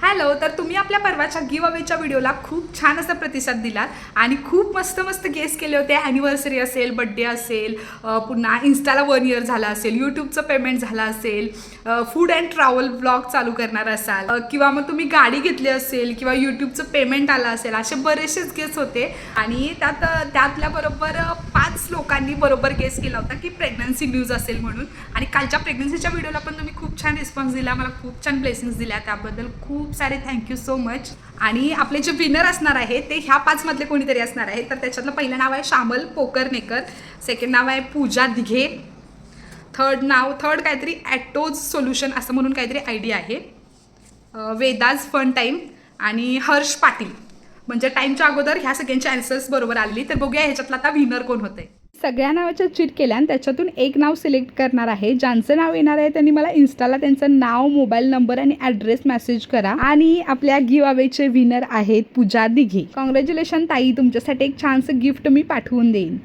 Hello. तर तुम्ही आपल्या परवाच्या गिव अवेच्या व्हिडिओला खूप छान असा प्रतिसाद दिलात आणि खूप मस्त मस्त गेस केले होते. ॲनिव्हर्सरी असेल, बड्डे असेल, पुन्हा इन्स्टाला 1 इयर झाला असेल, यूट्यूबचं पेमेंट झालं असेल, फूड अँड ट्रॅव्हल ब्लॉग चालू करणार असाल, किंवा मग तुम्ही गाडी घेतली असेल, किंवा यूट्यूबचं पेमेंट आलं असेल. असे बरेचसेच गेस होते आणि त्यातल्या बरोबर 5 लोकांनी बरोबर गेस केला होता की प्रेग्नन्सी न्यूज असेल म्हणून. आणि कालच्या प्रेग्नन्सीच्या व्हिडिओला पण तुम्ही खूप छान रिस्पॉन्स दिला, मला खूप छान ब्लेसिंग्स दिल्या, त्याबद्दल खूप सारे थँक्यू सो मच. आणि आपले जे विनर असणार आहे ते ह्या 5 मधले कोणीतरी असणार आहे. तर त्याच्यातलं पहिलं नाव आहे शामल पोकरनेकर, सेकंड नाव आहे पूजा दिघे, थर्ड काहीतरी ॲटोज सोल्युशन असं म्हणून काहीतरी आयडी आहे, वेदाज फन टाईम आणि हर्ष पाटील. म्हणजे टाईमच्या अगोदर ह्या सगळ्यांची आन्सर्स बरोबर आली. तर बघूया ह्याच्यातलं आता विनर कोण होतंय. सगळ्या नावाच्या चीट केल्या आणि त्याच्यातून एक नाव सिलेक्ट करणार आहे. ज्यांचं नाव येणार आहे त्यांनी मला इन्स्टाला त्यांचं नाव, मोबाईल नंबर आणि ॲड्रेस मेसेज करा. आणि आपल्या गिव अवेचे विनर आहेत पूजा दिघे. कॉंग्रॅच्युलेशन ताई, तुमच्यासाठी एक छानसं गिफ्ट मी पाठवून देईन.